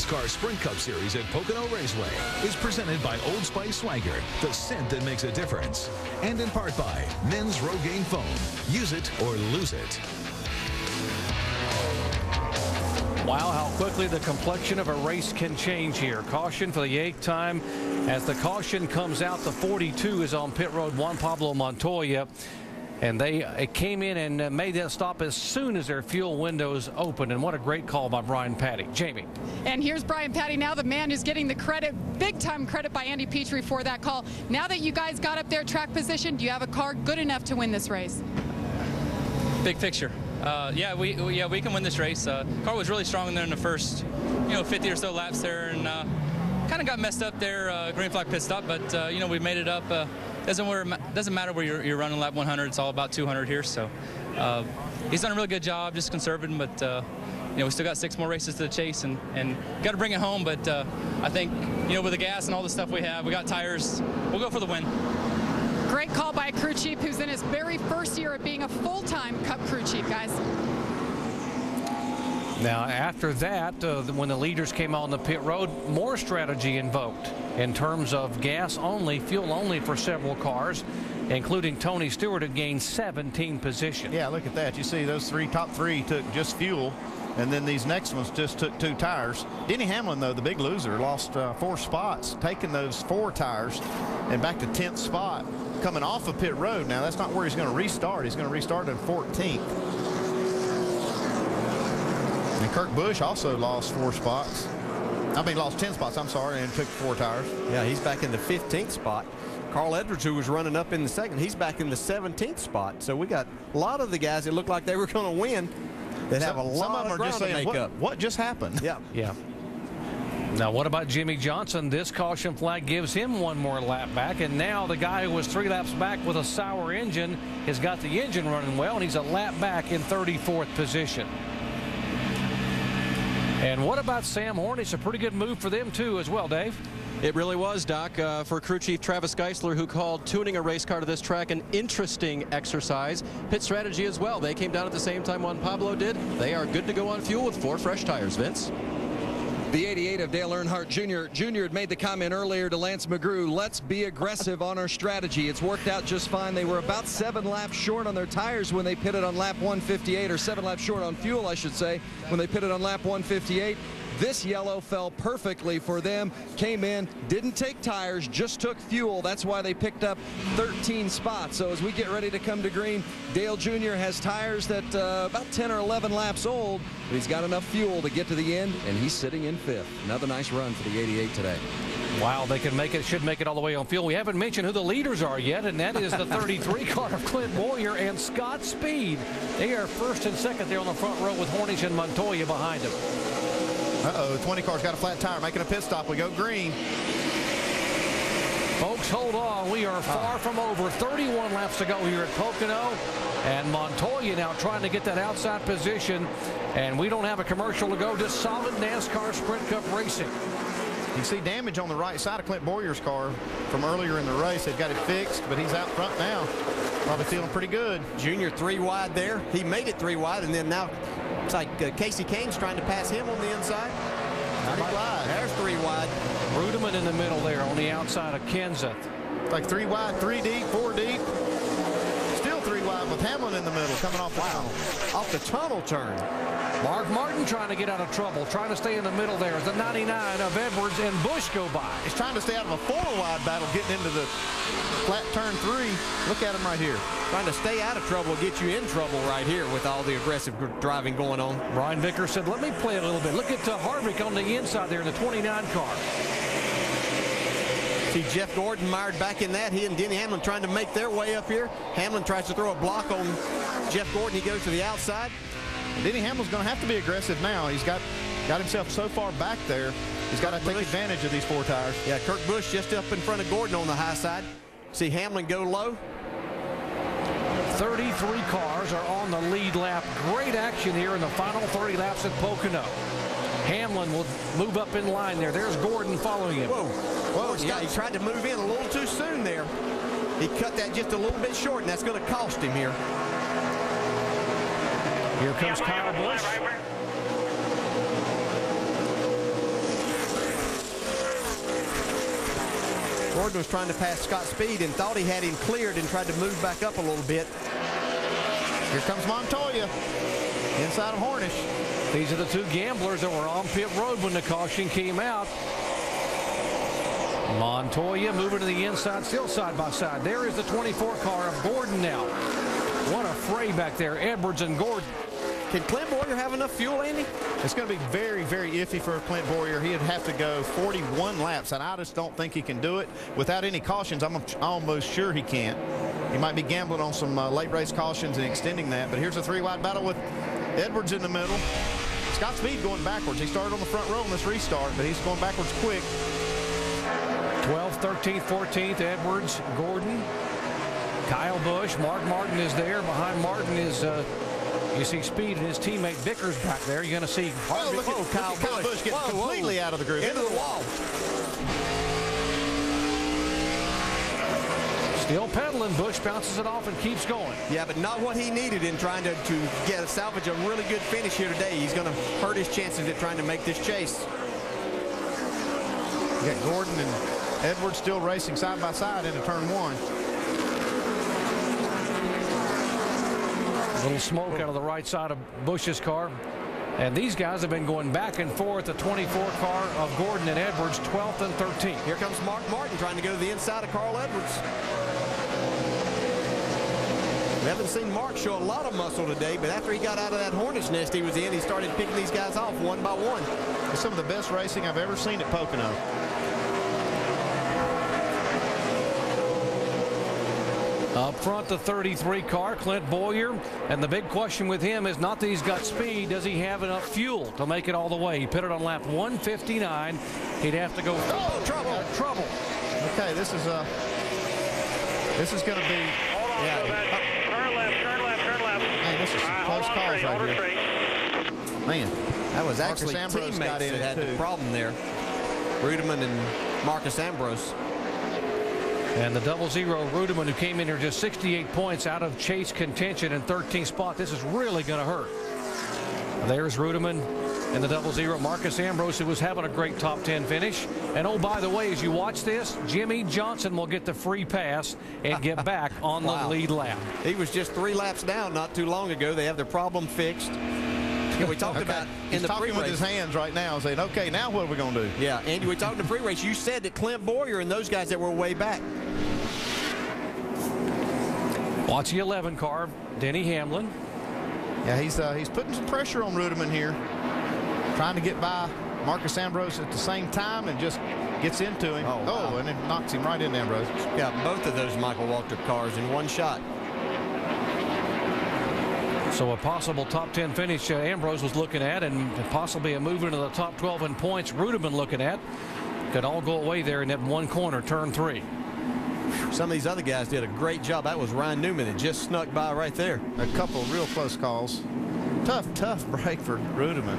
NASCAR Sprint Cup Series at Pocono Raceway is presented by Old Spice Swagger, the scent that makes a difference. And in part by Men's Rogaine Foam. Use it or lose it. Wow, how quickly the complexion of a race can change here. Caution for the 8th time. As the caution comes out, the 42 is on pit road, Juan Pablo Montoya. And they came in and made that stop as soon as their fuel windows opened. And what a great call by Brian Patty. Jamie. And here's Brian Patty, now the man who's getting the credit, big time credit by Andy Petrie for that call. Now that you guys got up there track position, do you have a car good enough to win this race? Big picture. Yeah, we can win this race. Car was really strong in there in the first, 50 or so laps there, and kind of got messed up there. Green flag pit stop, but we made it up. Doesn't matter where you're running lap 100. It's all about 200 here. So he's done a really good job, just conserving. But we still got 6 more races to chase, and got to bring it home. But I think with the gas and all the stuff we have, we got tires. We'll go for the win. Great call by a crew chief who's in his very first year of being a full-time Cup crew chief, guys. Now, after that, when the leaders came on the pit road, more strategy invoked in terms of gas only, fuel only for several cars, including Tony Stewart, who gained 17 position. Yeah, look at that. You see those top three took just fuel, and then these next ones just took 2 tires. Denny Hamlin, though, the big loser, lost 4 spots, taking those 4 tires and back to 10th spot, coming off of pit road. Now, that's not where he's going to restart. He's going to restart at 14th. And Kurt Busch also lost 4 spots. Lost 10 spots, I'm sorry, and took 4 tires. Yeah, he's back in the 15th spot. Carl Edwards, who was running up in the second, he's back in the 17th spot. So we got a lot of the guys that looked like they were going to win that have a lot of ground to make up. What just happened? Yeah. Yeah. Now, what about Jimmy Johnson? This caution flag gives him 1 more lap back, and now the guy who was 3 laps back with a sour engine has got the engine running well, and he's a lap back in 34th position. And what about Sam Horn? It's a pretty good move for them, too, as well, Dave. It really was, Doc, for crew chief Travis Geisler, who called tuning a race car to this track an interesting exercise. Pit strategy as well. They came down at the same time Juan Pablo did. They are good to go on fuel with 4 fresh tires, Vince. The 88 of Dale Earnhardt Jr. Jr. had made the comment earlier to Lance McGrew, let's be aggressive on our strategy. It's worked out just fine. They were about 7 laps short on their tires when they pitted on lap 158, or 7 laps short on fuel, I should say, when they pitted on lap 158. This yellow fell perfectly for them. Came in, didn't take tires, just took fuel. That's why they picked up 13 spots. So as we get ready to come to green, Dale Jr. has tires that about 10 or 11 laps old, but he's got enough fuel to get to the end, and he's sitting in 5th. Another nice run for the 88 today. Wow, they can make it, should make it all the way on fuel. We haven't mentioned who the leaders are yet, and that is the 33 car of Clint Boyer and Scott Speed. They are first and second there on the front row with Hornish and Montoya behind them. Uh-oh, 20 car's got a flat tire, making a pit stop. We go green. Folks, hold on. We are far from over. 31 laps to go here at Pocono. And Montoya now trying to get that outside position. And we don't have a commercial to go. Just solid NASCAR Sprint Cup racing. You can see damage on the right side of Clint Boyer's car from earlier in the race. They've got it fixed, but he's out front now. Probably feeling pretty good. Junior 3 wide there. He made it 3 wide, and then now it's like Casey Kane's trying to pass him on the inside. 3 wide. There's 3 wide. Rudeman in the middle there on the outside of Kenseth. Like 3 wide, 3 deep, 4 deep. Still 3 wide with Hamlin in the middle coming off the tunnel. Off the tunnel turn. Mark Martin trying to get out of trouble, trying to stay in the middle there as the 99 of Edwards and Busch go by. He's trying to stay out of a 4-wide battle, getting into the flat turn 3. Look at him right here. Trying to stay out of trouble, get you in trouble right here with all the aggressive driving going on. Brian Vickers said, let me play a little bit. Look at Harvick on the inside there in the 29 car. See Jeff Gordon mired back in that. He and Denny Hamlin trying to make their way up here. Hamlin tries to throw a block on Jeff Gordon. He goes to the outside. Denny Hamlin's going to have to be aggressive now. He's got himself so far back there. He's got to take advantage of these 4 tires. Yeah, Kurt Busch just up in front of Gordon on the high side. See Hamlin go low. 33 cars are on the lead lap. Great action here in the final 30 laps at Pocono. Hamlin will move up in line there. There's Gordon following him. Whoa, yeah, he tried to move in a little too soon there. He cut that just a little bit short, and that's going to cost him here. Here comes Kyle Busch. Roden was trying to pass Scott Speed and thought he had him cleared and tried to move back up a little bit. Here comes Montoya inside of Hornish. These are the two gamblers that were on pit road when the caution came out. Montoya moving to the inside, still side by side. There is the 24 car of Gordon now. What a fray back there, Edwards and Gordon. Can Clint Boyer have enough fuel, Andy? It's going to be very, very iffy for Clint Boyer. He'd have to go 41 laps, and I just don't think he can do it. Without any cautions, I'm almost sure he can't. He might be gambling on some late race cautions and extending that. But here's a three-wide battle with Edwards in the middle. Scott Speed going backwards. He started on the front row in this restart, but he's going backwards quick. 12th, 13th, 14th, Edwards, Gordon, Kyle Busch. Mark Martin is there. Behind Martin is, you see Speed and his teammate Vickers back there. You're going to see Kyle Busch getting completely out of the groove. Into the wall. Still pedaling. Busch bounces it off and keeps going. Yeah, but not what he needed in trying to salvage a really good finish here today. He's going to hurt his chances at trying to make this chase. You got Gordon and Edwards still racing side by side into turn one. A little smoke out of the right side of Busch's car. And these guys have been going back and forth. The 24 car of Gordon and Edwards, 12th and 13th. Here comes Mark Martin trying to go to the inside of Carl Edwards. We haven't seen Mark show a lot of muscle today, but after he got out of that hornet's nest he was in, he started picking these guys off one by one. It's some of the best racing I've ever seen at Pocono. Up front, the 33 car, Clint Boyer. And the big question with him is not that he's got speed. Does he have enough fuel to make it all the way? He pitted on lap 159. He'd have to go. Oh, trouble. Trouble. Okay, this is going to be. Yeah. Turn left. Man, this is some close calls right here. Man, that was actually Marcus Ambrose teammates got in that had too. the problem there. Rudeman and Marcus Ambrose. And the 00 Rudeman, who came in here just 68 points out of chase contention in 13th spot. This is really going to hurt. There's Rudeman and the 00 Marcus Ambrose, who was having a great top 10 finish. And oh, by the way, as you watch this, Jimmy Johnson will get the free pass and get back on the lead lap. He was just 3 laps down not too long ago. They have their problem fixed. Yeah, we talked about in the pre-race. With his hands right now, saying, "Okay, now what are we going to do?" Yeah, Andy, we talked in the pre-race. You said that Clint Boyer and those guys that were way back. Watch the 11 car, Denny Hamlin. Yeah, he's putting some pressure on Rudeman here, trying to get by Marcus Ambrose at the same time, and just gets into him. Oh, wow. And it knocks him right into Ambrose. Got both of those Michael Waltrip cars in one shot. So a possible top 10 finish Ambrose was looking at, and possibly a move into the top 12 in points Rudeman looking at. Could all go away there in that one corner, turn 3. Some of these other guys did a great job. That was Ryan Newman that just snuck by right there. A couple real close calls. Tough break for Rudeman.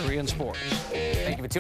Here in sports. Thank you for tuning in.